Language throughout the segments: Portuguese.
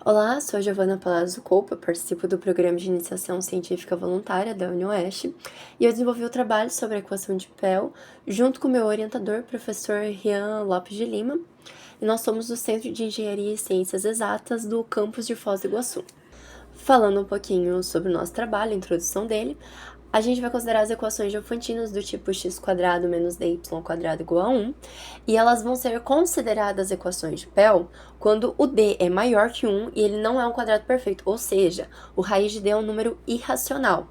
Olá, sou a Giovana Palazzo Coupa, participo do Programa de Iniciação Científica Voluntária da UniOeste e eu desenvolvi o trabalho sobre a equação de Pell junto com meu orientador, professor Rian Lopes de Lima, e nós somos do Centro de Engenharia e Ciências Exatas do campus de Foz do Iguaçu. Falando um pouquinho sobre o nosso trabalho, a introdução dele, a gente vai considerar as equações diofantinas do tipo x² menos dy² igual a 1, e elas vão ser consideradas equações de Pell quando o d é maior que 1 e ele não é um quadrado perfeito, ou seja, o raiz de d é um número irracional.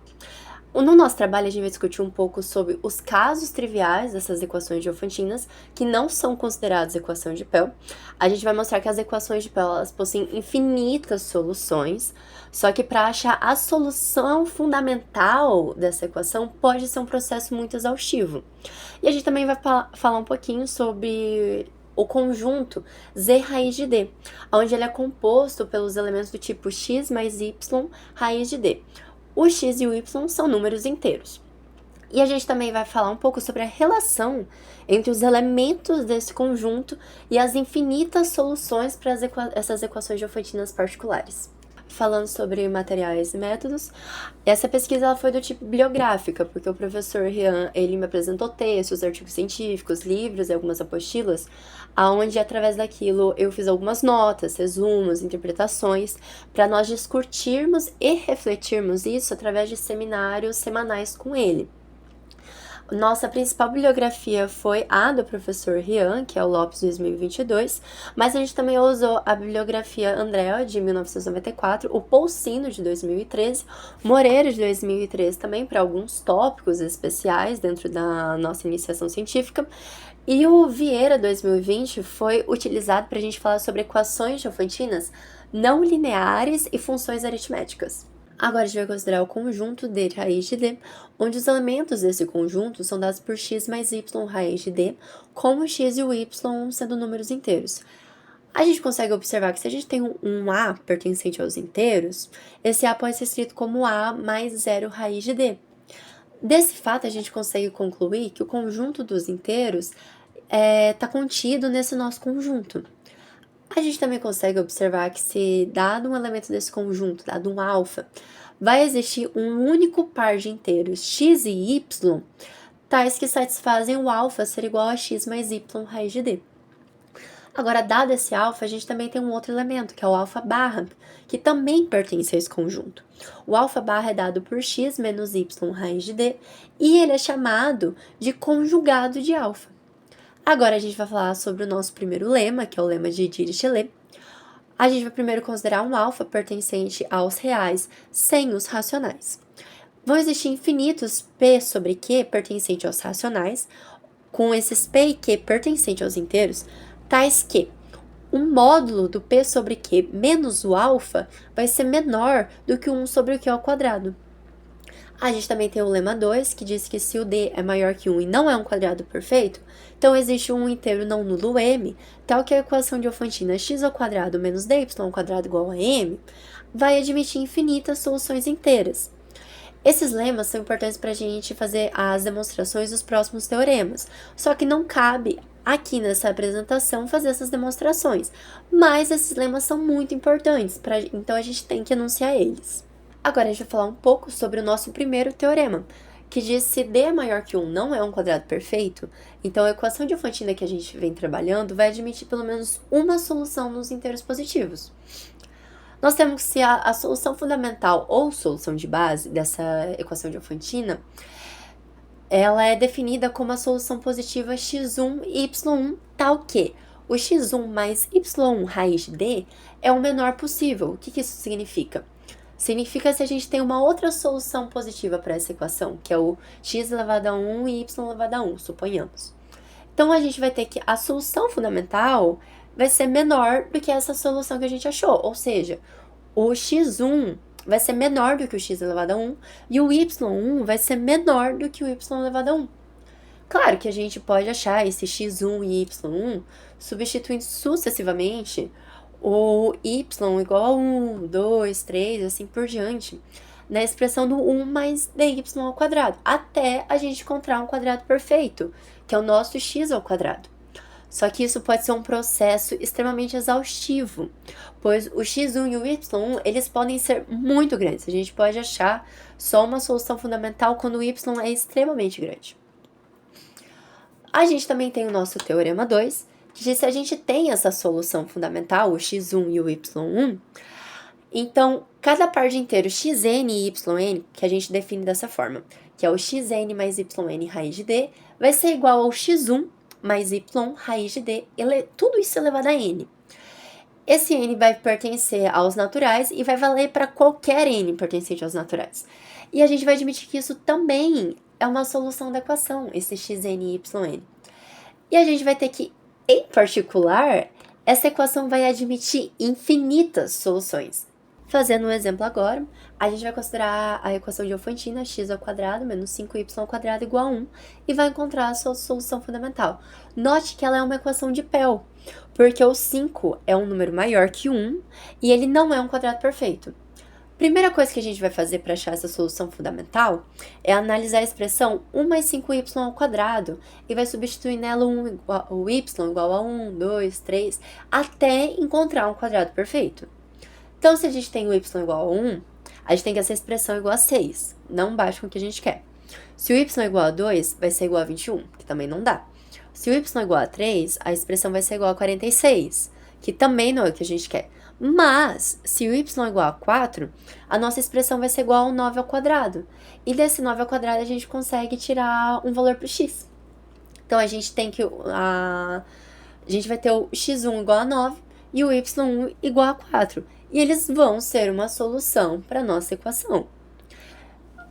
No nosso trabalho, a gente vai discutir um pouco sobre os casos triviais dessas equações diofantinas, que não são consideradas equações de Pell. A gente vai mostrar que as equações de Pell elas possuem infinitas soluções, só que para achar a solução fundamental dessa equação pode ser um processo muito exaustivo. E a gente também vai falar um pouquinho sobre o conjunto z raiz de d, onde ele é composto pelos elementos do tipo x mais y raiz de d. O x e o y são números inteiros. E a gente também vai falar um pouco sobre a relação entre os elementos desse conjunto e as infinitas soluções para essas equações diofantinas particulares. Falando sobre materiais e métodos, essa pesquisa ela foi do tipo bibliográfica, porque o professor Rian, ele me apresentou textos, artigos científicos, livros e algumas apostilas, aonde através daquilo eu fiz algumas notas, resumos, interpretações, para nós discutirmos e refletirmos isso através de seminários semanais com ele. Nossa principal bibliografia foi a do professor Rian, que é o Lopes 2022, mas a gente também usou a bibliografia Andrea, de 1994, o Poulsino, de 2013, Moreira, de 2013 também, para alguns tópicos especiais dentro da nossa iniciação científica, e o Vieira 2020 foi utilizado para a gente falar sobre equações diofantinas não lineares e funções aritméticas. Agora a gente vai considerar o conjunto d raiz de d, onde os elementos desse conjunto são dados por x mais y raiz de d, com o x e o y sendo números inteiros. A gente consegue observar que se a gente tem um a pertencente aos inteiros, esse a pode ser escrito como a mais 0 raiz de d. Desse fato, a gente consegue concluir que o conjunto dos inteiros está contido nesse nosso conjunto. A gente também consegue observar que se dado um elemento desse conjunto, dado um alfa, vai existir um único par de inteiros x e y, tais que satisfazem o alfa ser igual a x mais y raiz de d. Agora, dado esse alfa, a gente também tem um outro elemento, que é o alfa barra, que também pertence a esse conjunto. O alfa barra é dado por x menos y raiz de d, e ele é chamado de conjugado de alfa. Agora a gente vai falar sobre o nosso primeiro lema, que é o lema de Dirichlet. A gente vai primeiro considerar um alfa pertencente aos reais sem os racionais. Vão existir infinitos p sobre q pertencente aos racionais, com esses p e q pertencente aos inteiros, tais que o módulo do p sobre q menos o alfa vai ser menor do que 1 sobre o q ao quadrado. A gente também tem o lema 2, que diz que se o d é maior que 1 e não é um quadrado perfeito, então existe um inteiro não nulo m, tal que a equação diofantina x² menos dy² igual a m vai admitir infinitas soluções inteiras. Esses lemas são importantes para a gente fazer as demonstrações dos próximos teoremas, só que não cabe aqui nessa apresentação fazer essas demonstrações, mas esses lemas são muito importantes, então a gente tem que enunciar eles. Agora a gente vai falar um pouco sobre o nosso primeiro teorema, que diz que se d é maior que 1 não é um quadrado perfeito, então a equação diofantina que a gente vem trabalhando vai admitir pelo menos uma solução nos inteiros positivos. Nós temos que se a solução fundamental ou solução de base dessa equação diofantina, ela é definida como a solução positiva x1 e y1, tal que o x1 mais y1 raiz de d é o menor possível. O que isso significa? Significa se a gente tem uma outra solução positiva para essa equação, que é o x elevado a 1 e y elevado a 1, suponhamos. Então, a gente vai ter que a solução fundamental vai ser menor do que essa solução que a gente achou, ou seja, o x1 vai ser menor do que o x elevado a 1 e o y1 vai ser menor do que o y elevado a 1. Claro que a gente pode achar esse x1 e y1 substituindo sucessivamente o y igual a 1, 2, 3, assim por diante, na expressão do 1 mais dy ao quadrado, até a gente encontrar um quadrado perfeito, que é o nosso x ao quadrado. Só que isso pode ser um processo extremamente exaustivo, pois o x1 e o y1, eles podem ser muito grandes. A gente pode achar só uma solução fundamental quando o y é extremamente grande. A gente também tem o nosso teorema 2, que diz que se a gente tem essa solução fundamental, o x1 e o y1, então cada par de inteiros xn e yn, que a gente define dessa forma, que é o xn mais yn raiz de d, vai ser igual ao x1 mais y raiz de d, tudo isso elevado a n. Esse n vai pertencer aos naturais e vai valer para qualquer n pertencente aos naturais. E a gente vai admitir que isso também é uma solução da equação, esse xn e yn. E a gente vai ter que, em particular, essa equação vai admitir infinitas soluções. Fazendo um exemplo agora, a gente vai considerar a equação de Diofantina, x² menos 5y² igual a 1, e vai encontrar a sua solução fundamental. Note que ela é uma equação de Pell, porque o 5 é um número maior que 1, e ele não é um quadrado perfeito. Primeira coisa que a gente vai fazer para achar essa solução fundamental é analisar a expressão 1 mais 5y² e vai substituir nela o y igual a 1, 2, 3, até encontrar um quadrado perfeito. Então, se a gente tem o y igual a 1, a gente tem que essa expressão igual a 6, não bate com o que a gente quer. Se o y igual a 2, vai ser igual a 21, que também não dá. Se o y igual a 3, a expressão vai ser igual a 46, que também não é o que a gente quer. Mas, se o y igual a 4, a nossa expressão vai ser igual a 9 ao quadrado. E desse 9 ao quadrado, a gente consegue tirar um valor para o x. Então, a gente tem que... a gente vai ter o x1 igual a 9 e o y1 igual a 4. E eles vão ser uma solução para a nossa equação.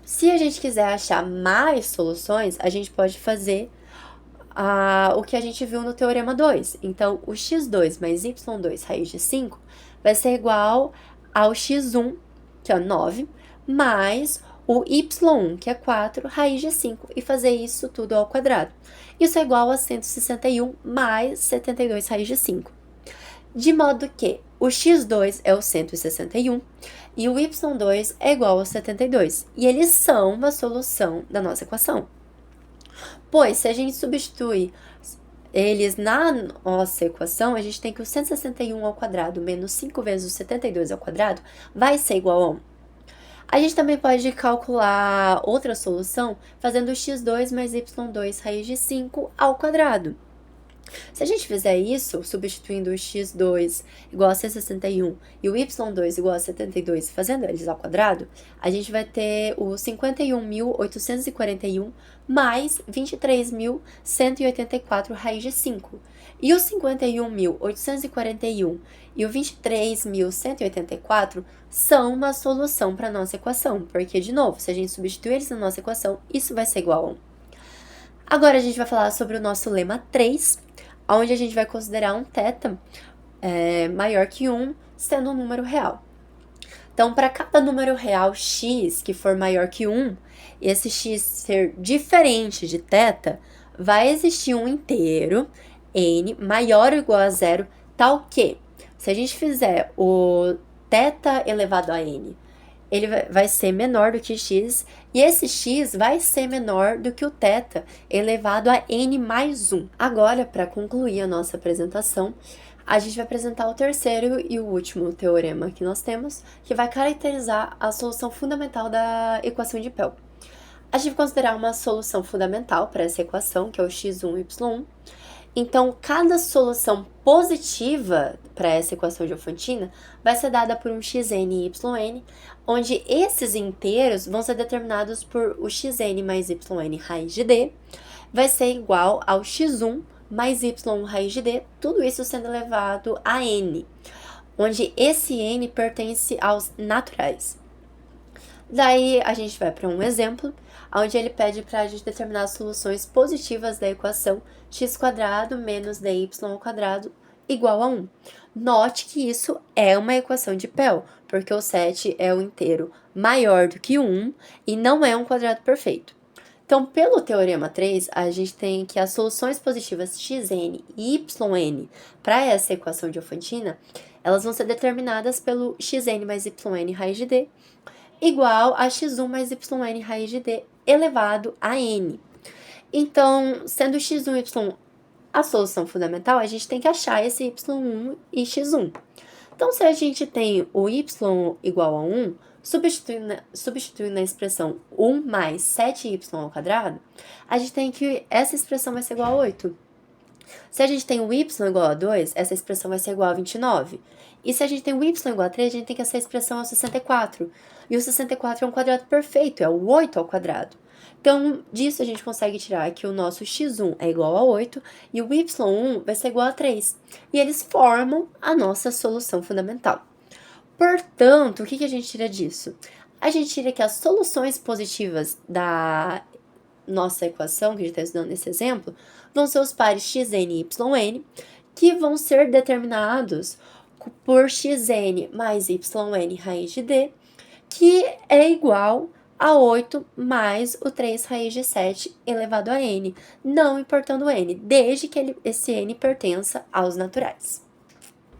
Se a gente quiser achar mais soluções, a gente pode fazer o que a gente viu no teorema 2. Então, o x2 mais y2 raiz de 5 vai ser igual ao x1, que é 9, mais o y1, que é 4, raiz de 5, e fazer isso tudo ao quadrado. Isso é igual a 161 mais 72 raiz de 5. De modo que o x2 é o 161 e o y2 é igual a 72. E eles são uma solução da nossa equação. Pois, se a gente substitui eles na nossa equação, a gente tem que o 161 ao quadrado menos 5 vezes o 72 ao quadrado vai ser igual a 1. A gente também pode calcular outra solução fazendo o x2 mais y2 raiz de 5 ao quadrado. Se a gente fizer isso, substituindo o x2 igual a 161 e o y2 igual a 72, fazendo eles ao quadrado, a gente vai ter o 51.841 mais 23.184 raiz de 5. E o 51.841 e o 23.184 são uma solução para a nossa equação, porque, de novo, se a gente substituir eles na nossa equação, isso vai ser igual a 1. Agora a gente vai falar sobre o nosso lema 3, onde a gente vai considerar um θ maior que 1, sendo um número real. Então, para cada número real x que for maior que 1, e esse x ser diferente de θ, vai existir um inteiro, n, maior ou igual a zero, tal que, se a gente fizer o θ elevado a n, ele vai ser menor do que x, e esse x vai ser menor do que o θ elevado a n mais 1. Agora, para concluir a nossa apresentação, a gente vai apresentar o terceiro e o último teorema que nós temos, que vai caracterizar a solução fundamental da equação de Pell. A gente vai considerar uma solução fundamental para essa equação, que é o x1, y1. Então, cada solução positiva para essa equação de Diofantina vai ser dada por um xn e yn, onde esses inteiros vão ser determinados por o xn mais yn raiz de d, vai ser igual ao x1 mais y raiz de d, tudo isso sendo elevado a n, onde esse n pertence aos naturais. Daí, a gente vai para um exemplo, onde ele pede para a gente determinar as soluções positivas da equação x² menos dy² igual a 1. Note que isso é uma equação de Pell, porque o 7 é um inteiro maior do que 1 e não é um quadrado perfeito. Então, pelo teorema 3, a gente tem que as soluções positivas xn e yn para essa equação de Diofantina, elas vão ser determinadas pelo xn mais yn raiz de d igual a x1 mais yn raiz de d elevado a n. Então, sendo x1 y A solução fundamental, a gente tem que achar esse y1 e x1. Então, se a gente tem o y igual a 1, substituindo na expressão 1 mais 7y ao quadrado, a gente tem que essa expressão vai ser igual a 8. Se a gente tem o y igual a 2, essa expressão vai ser igual a 29. E se a gente tem o y igual a 3, a gente tem que essa expressão é o 64. E o 64 é um quadrado perfeito, é o 8 ao quadrado. Então, disso a gente consegue tirar que o nosso x1 é igual a 8 e o y1 vai ser igual a 3. E eles formam a nossa solução fundamental. Portanto, o que a gente tira disso? A gente tira que as soluções positivas da nossa equação, que a gente está estudando nesse exemplo, vão ser os pares xn e yn, que vão ser determinados por xn mais yn raiz de d, que é igual a 8 mais o 3 raiz de 7 elevado a n, não importando n, desde que esse n pertença aos naturais.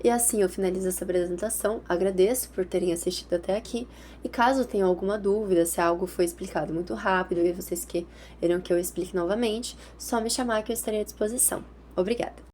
E assim eu finalizo essa apresentação, agradeço por terem assistido até aqui, e caso tenham alguma dúvida, se algo foi explicado muito rápido e vocês queiram que eu explique novamente, só me chamar que eu estarei à disposição. Obrigada!